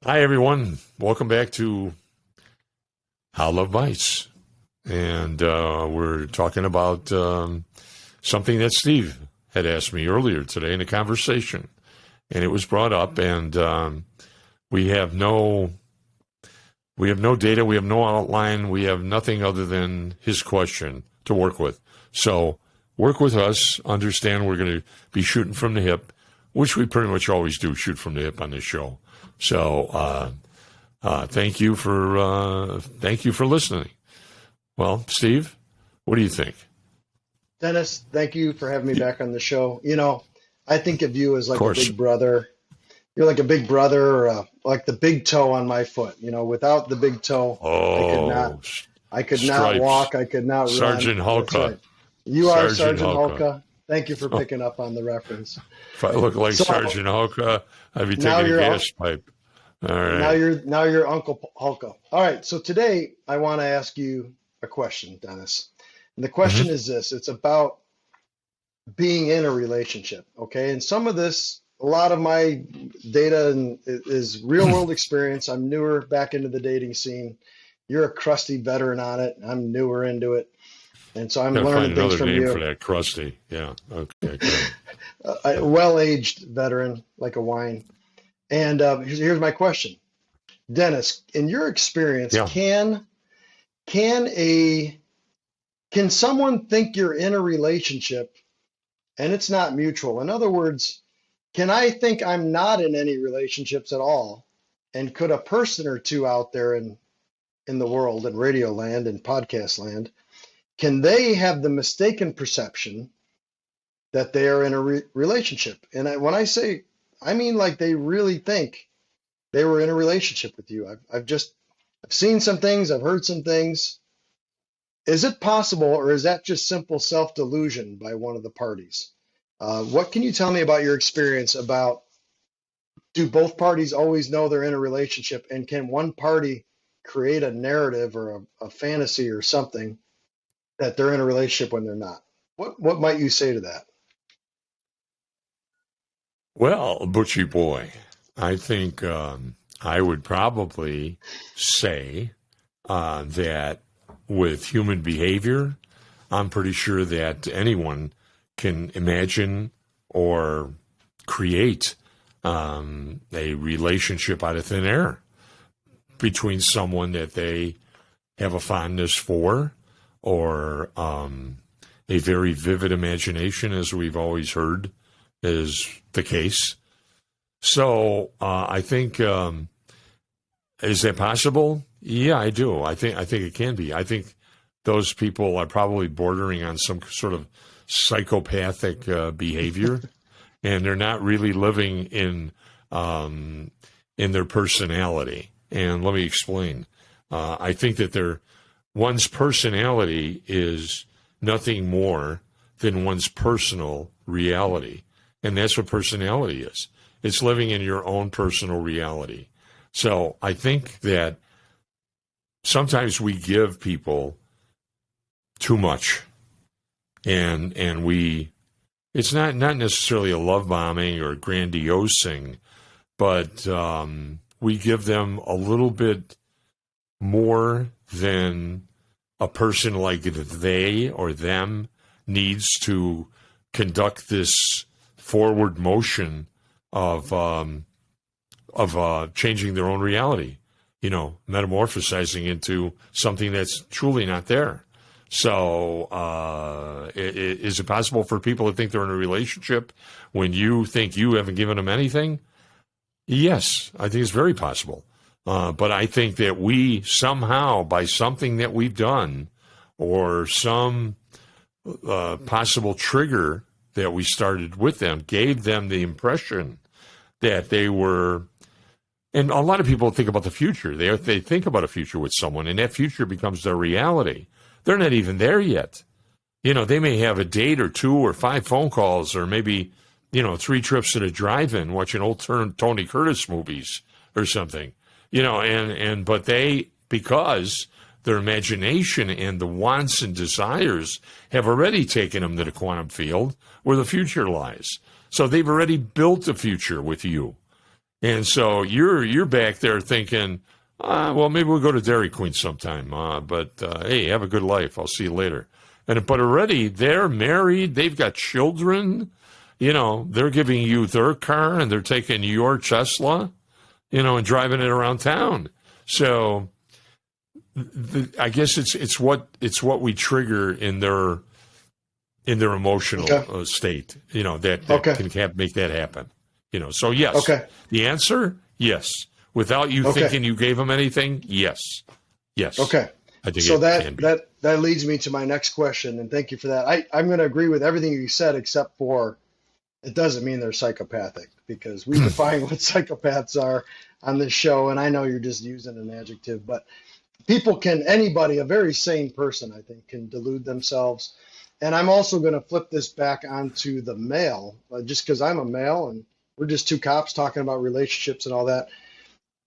Hi, everyone. Welcome back to How Love Bites. And we're talking about something that Steve had asked me earlier today in a conversation. And it was brought up, and we have no data, we have no outline, we have nothing other than his question to work with. So work with us, understand we're going to be shooting from the hip, which we pretty much always do, shoot from the hip on this show. So thank you for listening. Well, Steve, what do you think? Dennis, thank you for having me back on the show. I think of you as like a big brother. You're like a big brother, or like the big toe on my foot. Without the big toe, I could not walk. I could not Sergeant run. Hulka. That's right. You are Sergeant Hulka. Thank you for picking up on the reference. If I look like Sergeant Hulka, I'd be taking a gas pipe. All right. Now you're Uncle Hulka. All right. So today I want to ask you a question, Dennis. And the question is this: it's about being in a relationship. Okay. And some of this, a lot of my data is real world experience. I'm newer back into the dating scene. You're a crusty veteran on it. I'm newer into it. And so I'm learning things from you. Another name for that, crusty. Yeah. Okay. Good. A well-aged veteran, like a wine. And here's my question, Dennis. In your experience, can someone think you're in a relationship and it's not mutual? In other words, can I think I'm not in any relationships at all? And could a person or two out there in the world, in radio land and podcast land, can they have the mistaken perception that they are in a relationship? And when I say, I mean like they really think they were in a relationship with you. I've seen some things, I've heard some things. Is it possible, or is that just simple self-delusion by one of the parties? What can you tell me about your experience about, do both parties always know they're in a relationship, and can one party create a narrative or a fantasy or something that they're in a relationship when they're not? What might you say to that? Well, Butchie boy, I think I would probably say that with human behavior, I'm pretty sure that anyone can imagine or create a relationship out of thin air between someone that they have a fondness for, or a very vivid imagination, as we've always heard is the case. So I think, is that possible? Yeah, I do. I think it can be. I think those people are probably bordering on some sort of psychopathic behavior, and they're not really living in their personality. And let me explain. I think that one's personality is nothing more than one's personal reality. And that's what personality is. It's living in your own personal reality. So I think that sometimes we give people too much. And it's not necessarily a love bombing or grandiosing, but we give them a little bit more than a person like they or them needs to conduct this forward motion of changing their own reality, metamorphosizing into something that's truly not there. So is it possible for people to think they're in a relationship when you think you haven't given them anything? Yes, I think it's very possible. But I think that we somehow, by something that we've done or some possible trigger that we started with them, gave them the impression that they were, and a lot of people think about the future. They think about a future with someone, and that future becomes their reality. They're not even there yet. They may have a date or 2 or 5 phone calls, or maybe, 3 trips to the drive-in watching old Tony Curtis movies or something, but because their imagination and the wants and desires have already taken them to the quantum field where the future lies. So they've already built a future with you. And so you're back there thinking, well, maybe we'll go to Dairy Queen sometime. But hey, have a good life. I'll see you later. But already they're married. They've got children. They're giving you their car and they're taking your Tesla, and driving it around town. So I guess it's what we trigger in their emotional state. That can make that happen. So yes. Okay. The answer, yes. Without you thinking you gave them anything, yes. Okay. I think so can be. that leads me to my next question, and thank you for that. I'm going to agree with everything you said, except for it doesn't mean they're psychopathic, because we define what psychopaths are on this show, and I know you're just using an adjective, but anybody, a very sane person, I think, can delude themselves. And I'm also going to flip this back onto the male, just because I'm a male and we're just two cops talking about relationships and all that.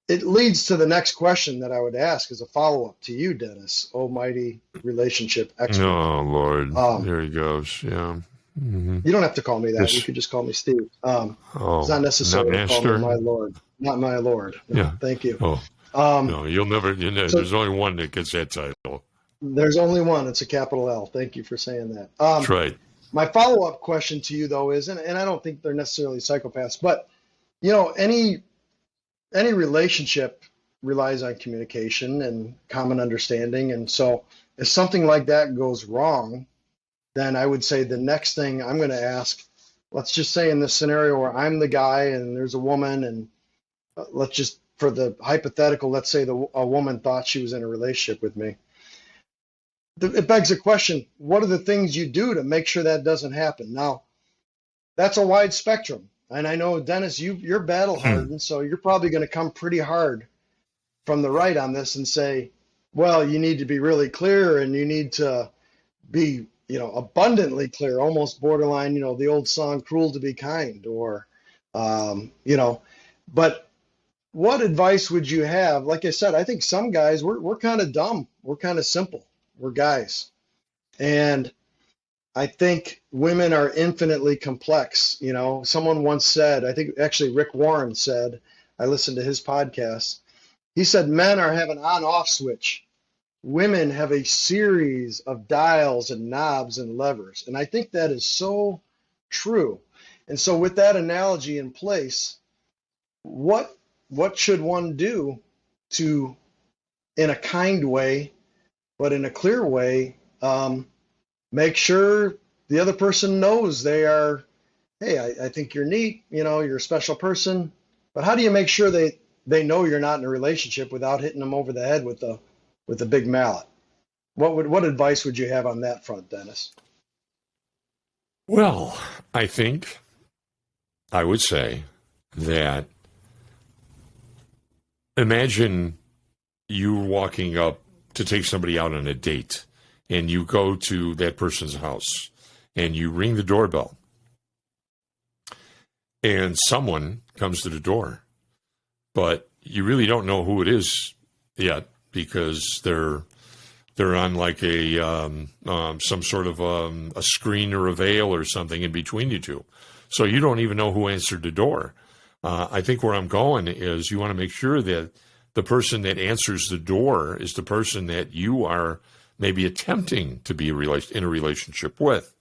It leads to the next question that I would ask as a follow-up to you, Dennis, almighty relationship expert. Oh, Lord. There he goes. Yeah. Mm-hmm. You don't have to call me that. Yes. You could just call me Steve. It's not necessary to call me my Lord. Not my Lord. No, yeah. Thank you. Oh. No, you'll never. There's only one that gets that title. There's only one. It's a capital L. Thank you for saying that. That's right. My follow-up question to you, though, is, and I don't think they're necessarily psychopaths, but, any relationship relies on communication and common understanding. And so if something like that goes wrong, then I would say the next thing I'm going to ask, let's just say in this scenario where I'm the guy and there's a woman, and let's just, for the hypothetical, let's say a woman thought she was in a relationship with me. It begs the question, what are the things you do to make sure that doesn't happen? Now, that's a wide spectrum. And I know, Dennis, you're battle hardened, so you're probably going to come pretty hard from the right on this and say, well, you need to be really clear and you need to be, abundantly clear, almost borderline, the old song, cruel to be kind, or, but what advice would you have? Like I said, I think some guys, we're kind of dumb. We're kind of simple. We're guys. And I think women are infinitely complex. Someone once said, I think actually Rick Warren said, I listened to his podcast. He said, men have an on-off switch. Women have a series of dials and knobs and levers. And I think that is so true. And so with that analogy in place, what should one do to, in a kind way, but in a clear way, make sure the other person knows they are, hey, I think you're neat, you're a special person, but how do you make sure they know you're not in a relationship without hitting them over the head with a big mallet? What advice would you have on that front, Dennis? Well, I think I would say that imagine you walking up to take somebody out on a date, and you go to that person's house and you ring the doorbell and someone comes to the door, but you really don't know who it is yet because they're on like a some sort of a screen or a veil or something in between you two. So you don't even know who answered the door. I think where I'm going is you want to make sure that the person that answers the door is the person that you are maybe attempting to be in a relationship with.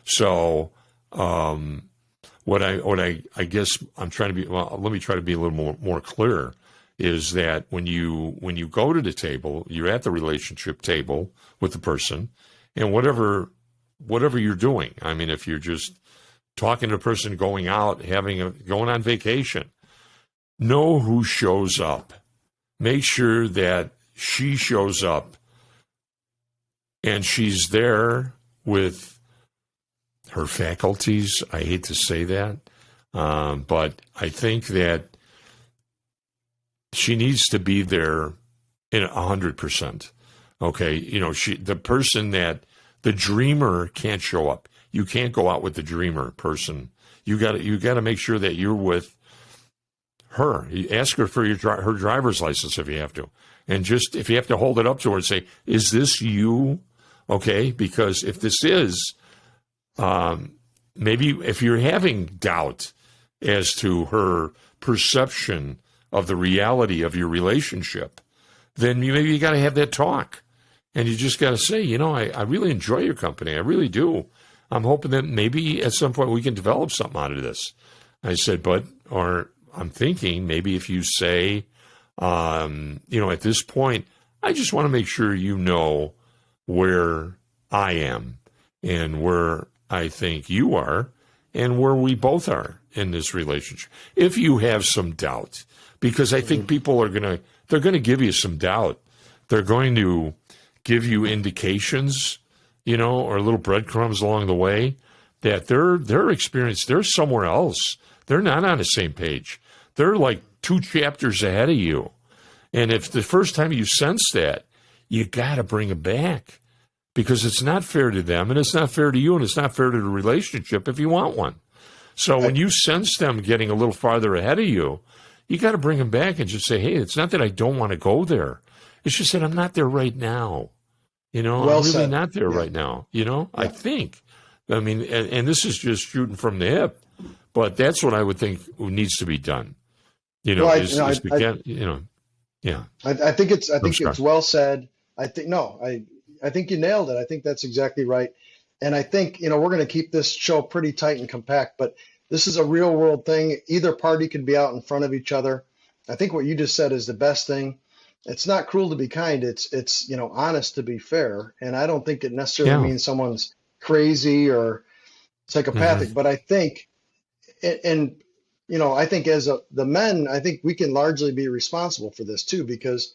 So what I guess I'm trying to be, well, let me try to be a little more clear, is that when you go to the table, you're at the relationship table with the person, and whatever you're doing, I mean, if you're just talking to a person, going out, going on vacation, know who shows up. Make sure that she shows up and she's there with her faculties. I hate to say that, but I think that she needs to be there in 100%. Okay, the dreamer can't show up. You can't go out with the dreamer person. You got to make sure that you're with her. You ask her for her driver's license if you have to, and just if you have to hold it up to her and say, "Is this you?" Okay, because if this is, maybe if you're having doubt, as to her perception of the reality of your relationship, then maybe you got to have that talk. And you just got to say, I really enjoy your company. I really do. I'm hoping that maybe at some point we can develop something out of this. I said, or I'm thinking maybe if you say, at this point, I just want to make sure you know where I am and where I think you are and where we both are in this relationship. If you have some doubt, because I think people they're going to give you some doubt. They're going to give you indications, or little breadcrumbs along the way that their experience, they're somewhere else. They're not on the same page. They're like 2 chapters ahead of you. And if the first time you sense that, you got to bring them back because it's not fair to them and it's not fair to you and it's not fair to the relationship if you want one. So when you sense them getting a little farther ahead of you, you got to bring them back and just say, hey, it's not that I don't want to go there. It's just that I'm not there right now. Well I'm really said. not there right now. I think. I mean, and this is just shooting from the hip, but that's what I would think needs to be done. I think it's well said. I think you nailed it. I think that's exactly right. And I think, we're going to keep this show pretty tight and compact, but this is a real world thing. Either party could be out in front of each other. I think what you just said is the best thing. It's not cruel to be kind. It's honest to be fair. And I don't think it necessarily means someone's crazy or psychopathic, but I think, I think as the men, I think we can largely be responsible for this too, because,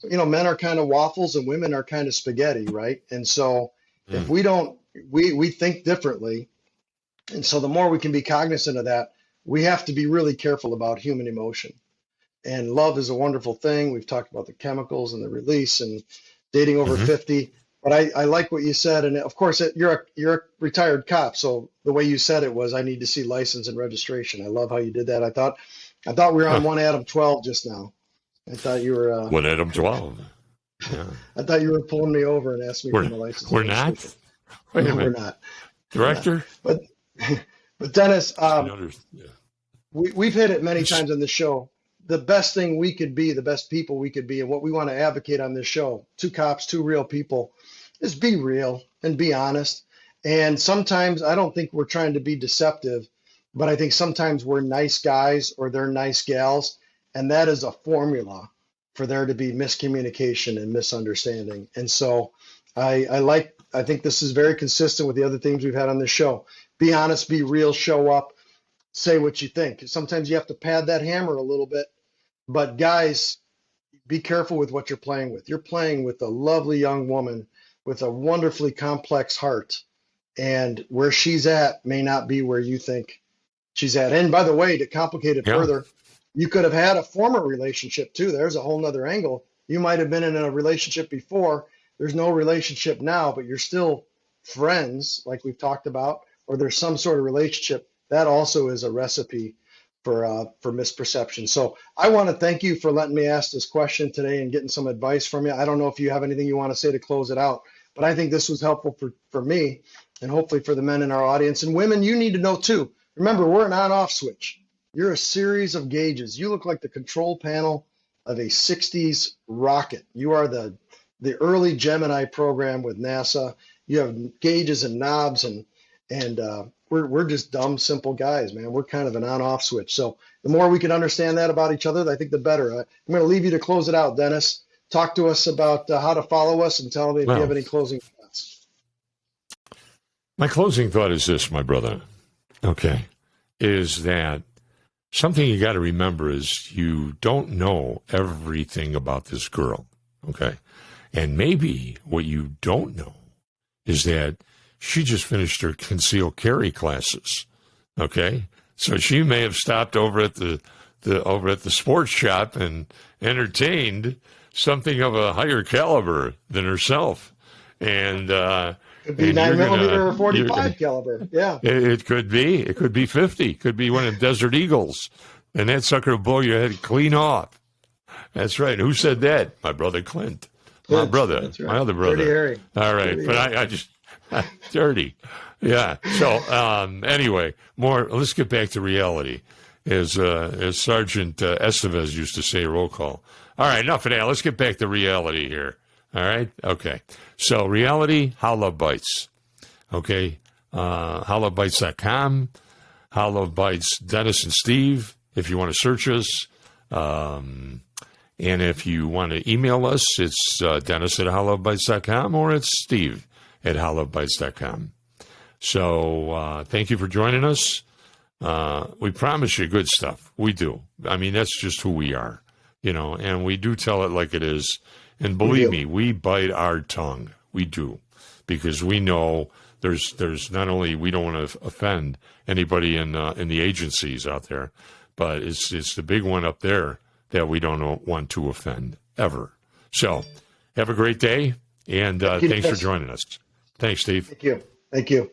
men are kind of waffles and women are kind of spaghetti, right? And so if we think differently. And so the more we can be cognizant of that, we have to be really careful about human emotion. And love is a wonderful thing. We've talked about the chemicals and the release and dating over 50. But I like what you said. And of course, you're a retired cop. So the way you said it was, I need to see license and registration. I love how you did that. I thought we were on one Adam 12 just now. I thought you were one Adam 12. Yeah. I thought you were pulling me over and asking me for my license. We're not. Wait a minute. We're not. Director. But Dennis, we've hit it many times on the show. The best thing we could be, the best people we could be, and what we want to advocate on this show, 2 cops, 2 real people, is be real and be honest. And sometimes I don't think we're trying to be deceptive, but I think sometimes we're nice guys or they're nice gals, and that is a formula for there to be miscommunication and misunderstanding. And so I think this is very consistent with the other themes we've had on this show. Be honest, be real, show up, say what you think. Sometimes you have to pad that hammer a little bit, but guys, be careful with what you're playing with. You're playing with a lovely young woman with a wonderfully complex heart, and where she's at may not be where you think she's at. And by the way, to complicate it further, you could have had a former relationship too. There's a whole nother angle. You might have been in a relationship before. There's no relationship now, but you're still friends, like we've talked about, or there's some sort of relationship. That also is a recipe for misperception. So I want to thank you for letting me ask this question today and getting some advice from you. I don't know if you have anything you want to say to close it out, but I think this was helpful for me and hopefully for the men in our audience. And women, you need to know too. Remember, we're an on-off switch. You're a series of gauges. You look like the control panel of a 60s rocket. You are the early Gemini program with NASA. You have gauges and knobs, and we're just dumb, simple guys, man. We're kind of an on-off switch. So the more we can understand that about each other, I think the better. I'm going to leave you to close it out, Dennis. Talk to us about how to follow us and tell me if you have any closing thoughts. My closing thought is this, my brother, okay, is that something you got to remember is you don't know everything about this girl, okay? And maybe what you don't know is that she just finished her concealed carry classes, okay? So she may have stopped over at the sports shop and entertained something of a higher caliber than herself. And could be 9mm or 45 caliber. Yeah. It could be. It could be 50. It could be one of the Desert Eagles. And that sucker will blow your head clean off. That's right. Who said that? My brother Clint. My brother. That's right. My other brother. Dirty Harry. All right. Dirty but I just, dirty. Yeah. So anyway, let's get back to reality. as Sergeant Estevez used to say, roll call. All right, enough of that. Let's get back to reality here. All right? Okay. So reality, How Love Bites. Okay? HowLoveBites.com, How Love Bites, Dennis and Steve, if you want to search us. And if you want to email us, it's Dennis at HowLoveBites.com or it's Steve at HowLoveBites.com. So thank you for joining us. We promise you good stuff. We do. I mean, that's just who we are, and we do tell it like it is. And believe me, we bite our tongue. We do, because we know there's not only we don't want to offend anybody in the agencies out there, but it's the big one up there that we don't want to offend ever. So have a great day, and thanks for joining us. Thanks, Steve. Thank you. Thank you.